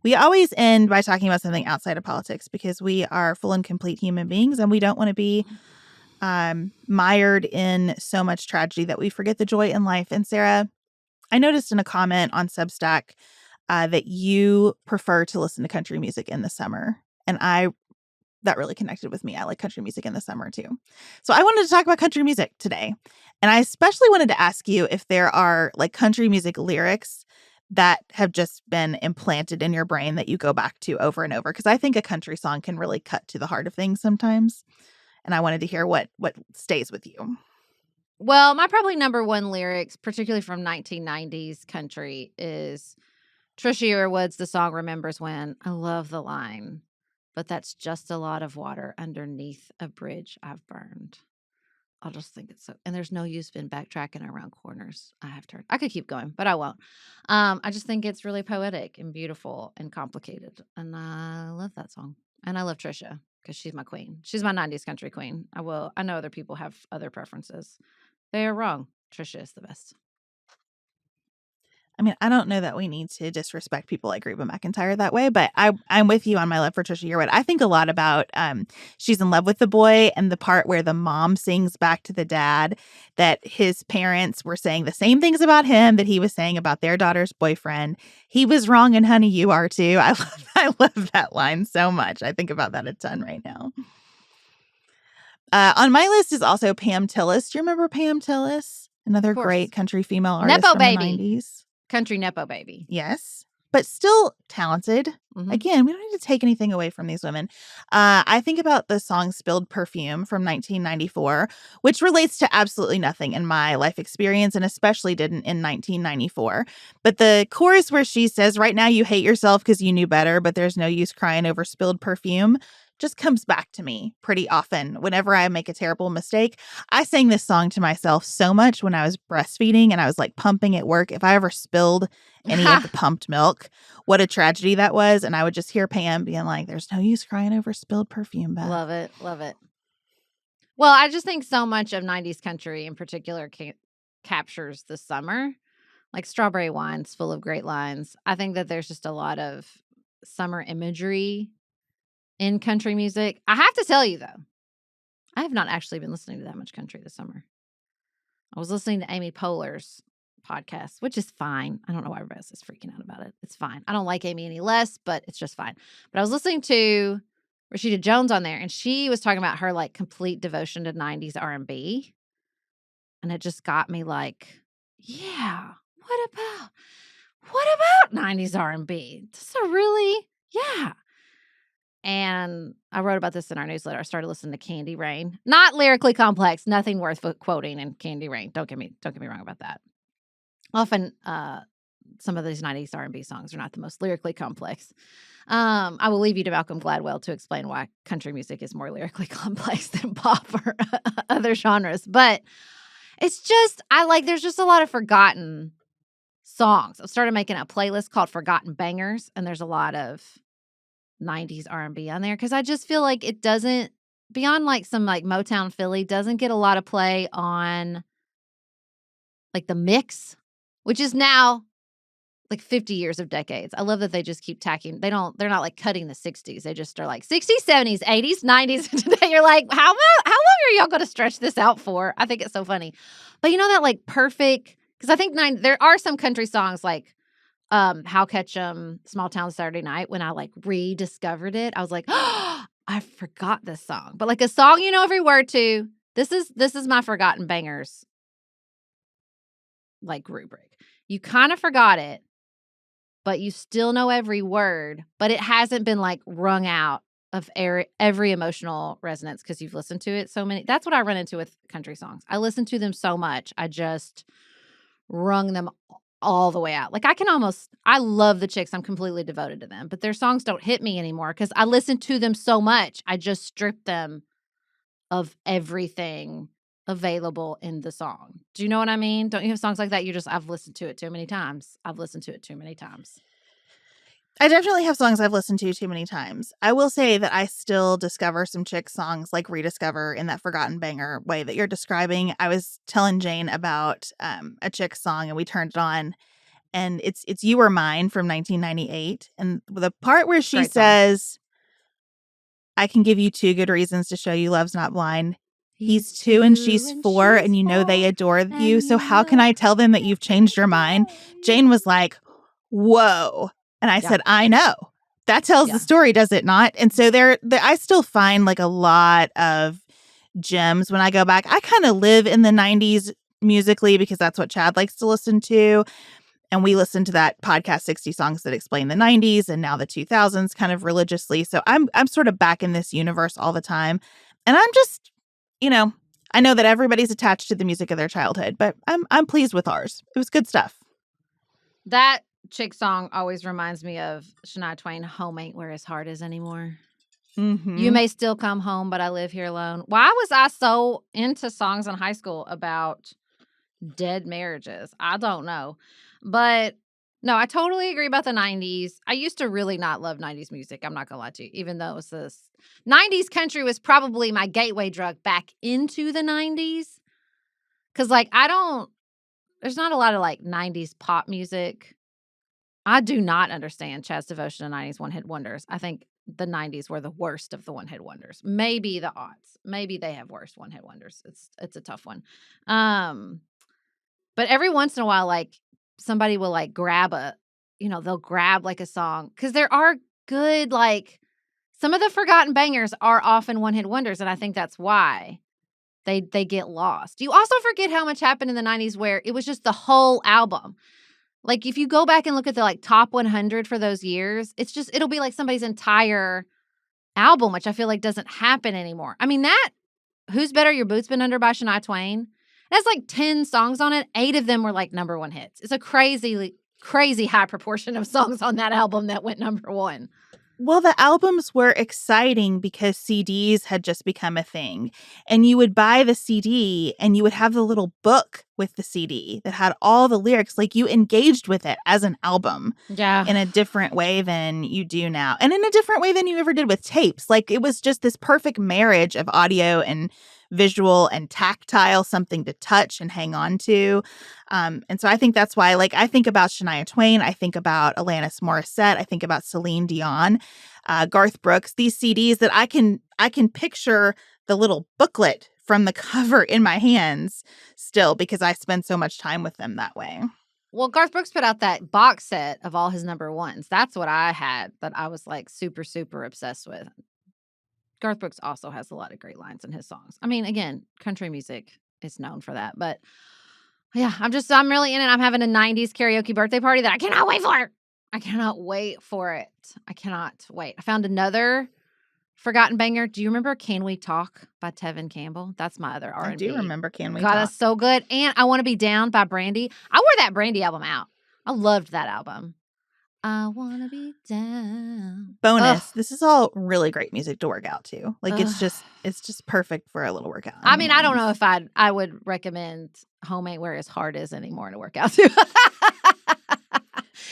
We always end by talking about something outside of politics because we are full and complete human beings and we don't want to be mired in so much tragedy that we forget the joy in life. And Sarah, I noticed in a comment on Substack that you prefer to listen to country music in the summer. And that really connected with me. I like country music in the summer too. So I wanted to talk about country music today. And I especially wanted to ask you if there are like country music lyrics that have just been implanted in your brain that you go back to over and over. Because I think a country song can really cut to the heart of things sometimes. And I wanted to hear what stays with you. Well, my probably number one lyrics, particularly from 1990s country, is Trisha Yearwood's The Song Remembers When. I love the line, but that's just a lot of water underneath a bridge I've burned. I'll just think it's so, and there's no use in backtracking around corners I have turned. I could keep going, but I won't. I just think it's really poetic and beautiful and complicated, and I love that song. And I love Trisha because she's my queen. She's my 90s country queen. I know other people have other preferences. They are wrong. Trisha is the best. I mean, I don't know that we need to disrespect people like Reba McEntire that way, but I'm with you on my love for Trisha Yearwood. I think a lot about She's in Love with the Boy and the part where the mom sings back to the dad that his parents were saying the same things about him that he was saying about their daughter's boyfriend. He was wrong and honey, you are too. I love that line so much. I think about that a ton right now. On my list is also Pam Tillis. Do you remember Pam Tillis? Another great country female artist Nepo from baby. the 90s. Country Nepo baby. Yes, but still talented. Mm-hmm. Again, we don't need to take anything away from these women. I think about the song Spilled Perfume from 1994, which relates to absolutely nothing in my life experience and especially didn't in 1994. But the chorus where she says, right now you hate yourself because you knew better, but there's no use crying over spilled perfume, just comes back to me pretty often whenever I make a terrible mistake. I sang this song to myself so much when I was breastfeeding and I was like pumping at work. If I ever spilled any of the pumped milk, what a tragedy that was. And I would just hear Pam being like, there's no use crying over spilled perfume, Beth. Love it. Love it. Well, I just think so much of 90s country in particular captures the summer. Like Strawberry Wine's full of great lines. I think that there's just a lot of summer imagery in country music. I have to tell you, though, I have not actually been listening to that much country this summer. I was listening to Amy Poehler's podcast, which is fine. I don't know why everybody else is freaking out about it. It's fine. I don't like Amy any less, but it's just fine. But I was listening to Rashida Jones on there, and she was talking about her like complete devotion to 90s R&B. And it just got me like, yeah, what about 90s R&B? This is a really, yeah. And I wrote about this in our newsletter. I started listening to Candy Rain. Not lyrically complex, nothing worth quoting in Candy Rain. Don't get me wrong about that. Often, some of these 90s R&B songs are not the most lyrically complex. I will leave you to Malcolm Gladwell to explain why country music is more lyrically complex than pop or other genres. But it's just, there's just a lot of forgotten songs. I've started making a playlist called Forgotten Bangers, and there's a lot of 90s R&B on there because I just feel like it doesn't, beyond like some like Motown Philly, doesn't get a lot of play on like the mix, which is now like 50 years of decades. I love that they just keep tacking. They're not like cutting the 60s. They just are like 60s, 70s, 80s, 90s. And today you're like, how long are y'all going to stretch this out for? I think it's so funny. But you know that like perfect, because I think there are some country songs like How Ketchum, Small Town Saturday Night. When I like rediscovered it, I was like, oh, I forgot this song. But like a song you know every word to. This is my Forgotten Bangers like rubric. You kind of forgot it, but you still know every word, but it hasn't been like wrung out of every emotional resonance because you've listened to it so many. That's what I run into with country songs. I listen to them so much. I just wrung them all the way out. Like I love the Chicks. I'm completely devoted to them, but their songs don't hit me anymore because I listen to them so much. I just stripped them of everything available in the song. Do you know what I mean? Don't you have songs like that? I've listened to it too many times. I definitely have songs I've listened to too many times. I will say that I still discover some Chick songs, like rediscover in that forgotten banger way that you're describing. I was telling Jane about a Chick song and we turned it on And it's You Were Mine from 1998. And the part where she Great song. says, I can give you 2 good reasons to show you love's not blind. He's 2 and she's 4, and you know they adore you. So how can I tell them that you've changed your mind? Jane was like, whoa. And I said, I know. That tells the story, does it not? And so there I still find like a lot of gems when I go back. I kind of live in the 90s musically because that's what Chad likes to listen to. And we listen to that podcast 60 songs that explain the 90s and now the 2000s kind of religiously. So I'm sort of back in this universe all the time. And I'm just, I know that everybody's attached to the music of their childhood, but I'm pleased with ours. It was good stuff. That chick song always reminds me of Shania Twain, Home Ain't Where His Heart Is Anymore. Mm-hmm. You may still come home, but I live here alone. Why was I so into songs in high school about dead marriages? I don't know. But no, I totally agree about the 90s. I used to really not love 90s music. I'm not going to lie to you, even though it was this 90s country was probably my gateway drug back into the 90s. Because, there's not a lot of 90s pop music. I do not understand Chad's devotion to 90s one-hit wonders. I think the 90s were the worst of the one-hit wonders. Maybe the aughts. Maybe they have worse one-hit wonders. It's a tough one. But every once in a while, somebody will grab they'll grab a song. Because there are good, some of the forgotten bangers are often one-hit wonders. And I think that's why they get lost. You also forget how much happened in the 90s where it was just the whole album. If you go back and look at the top 100 for those years, it'll be somebody's entire album, which I feel doesn't happen anymore. I mean, that Who's Better, Your Boots Been Under by Shania Twain, it has 10 songs on it. 8 of them were number one hits. It's a crazy, crazy high proportion of songs on that album that went number one. Well, the albums were exciting because CDs had just become a thing. And you would buy the CD and you would have the little book with the CD that had all the lyrics. You engaged with it as an album in a different way than you do now. And in a different way than you ever did with tapes. It was just this perfect marriage of audio and visual and tactile, something to touch and hang on to. And so I think that's why, I think about Shania Twain, I think about Alanis Morissette, I think about Celine Dion, Garth Brooks, these CDs that I can picture the little booklet from the cover in my hands still because I spend so much time with them that way. Well, Garth Brooks put out that box set of all his number ones. That's what I had that I was super, super obsessed with. Garth Brooks also has a lot of great lines in his songs. I mean, again, country music is known for that. But yeah, I'm really in it. I'm having a 90s karaoke birthday party that I cannot wait for. I cannot wait for it. I cannot wait. I found another forgotten banger. Do you remember Can We Talk by Tevin Campbell? That's my other R&B. I do remember Can We God, Talk. that's so good. And I Want to Be Down by Brandy. I wore that Brandy album out. I loved that album. I want to be down. Bonus. Ugh. This is all really great music to work out to. It's just perfect for a little workout. I mean, I don't know if I would recommend Home Ain't Where His Heart Is anymore to work out to.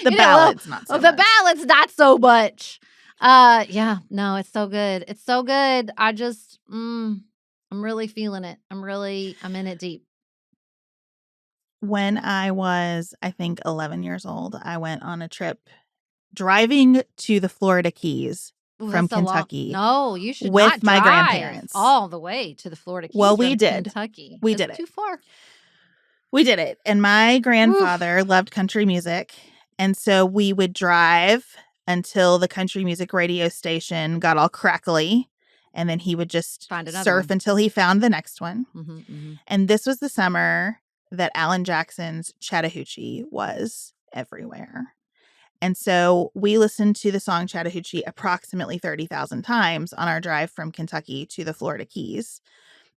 The ballads, not so much. The ballads, not so much. Yeah, no, it's so good. It's so good. I just, I'm really feeling it. I'm in it deep. When I was, I think, 11 years old, I went on a trip driving to the Florida Keys from Kentucky. No, you should with not my drive grandparents all the way to the Florida Keys. Well, we did. Kentucky. We did it. Too far. We did it. And my grandfather loved country music. And so we would drive until the country music radio station got all crackly. And then he would just surf until he found the next one. Mm-hmm, mm-hmm. And this was the summer that Alan Jackson's Chattahoochee was everywhere. And so we listened to the song Chattahoochee approximately 30,000 times on our drive from Kentucky to the Florida Keys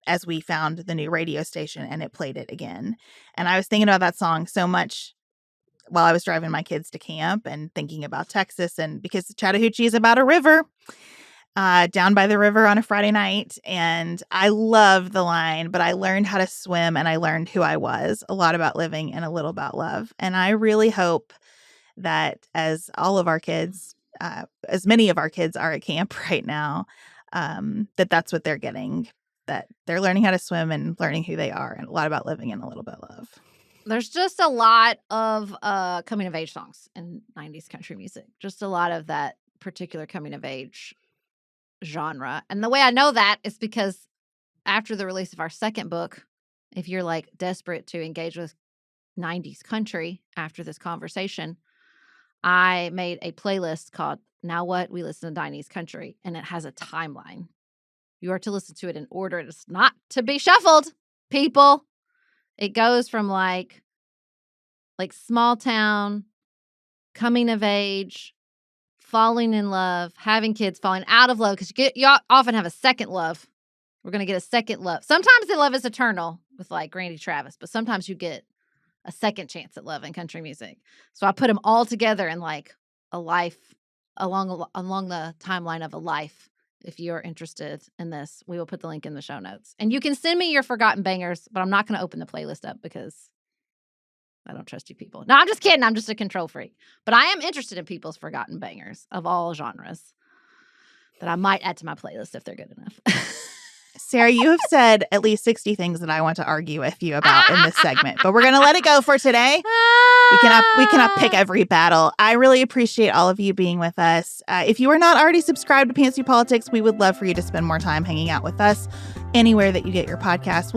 as we found the new radio station and it played it again. And I was thinking about that song so much while I was driving my kids to camp and thinking about Texas. And because Chattahoochee is about a river, down by the river on a Friday night. And I love the line, but I learned how to swim and I learned who I was, a lot about living and a little about love. And I really hope that as all of our kids, as many of our kids are at camp right now, that's what they're getting, that they're learning how to swim and learning who they are and a lot about living and a little bit of love. There's just a lot of coming of age songs in 90s country music. Just a lot of that particular coming of age genre. And the way I know that is because after the release of our second book, if you're like desperate to engage with 90s country after this conversation, I made a playlist called Now What We Listen to 90s Country, and it has a timeline. You are to listen to it in order. It's not to be shuffled, people. It goes from like small town, coming of age, falling in love, having kids, falling out of love, because you often have a second love. We're going to get a second love. Sometimes the love is eternal with like Randy Travis, but sometimes you get a second chance at love in country music. So I put them all together in like a life along the timeline of a life. If you're interested in this, we will put the link in the show notes. And you can send me your forgotten bangers, but I'm not going to open the playlist up because I don't trust you people. No, I'm just kidding. I'm just a control freak. But I am interested in people's forgotten bangers of all genres that I might add to my playlist if they're good enough. Sarah, you have said at least 60 things that I want to argue with you about in this segment, but we're going to let it go for today. We cannot pick every battle. I really appreciate all of you being with us. If you are not already subscribed to Pantsuit Politics, we would love for you to spend more time hanging out with us anywhere that you get your podcasts.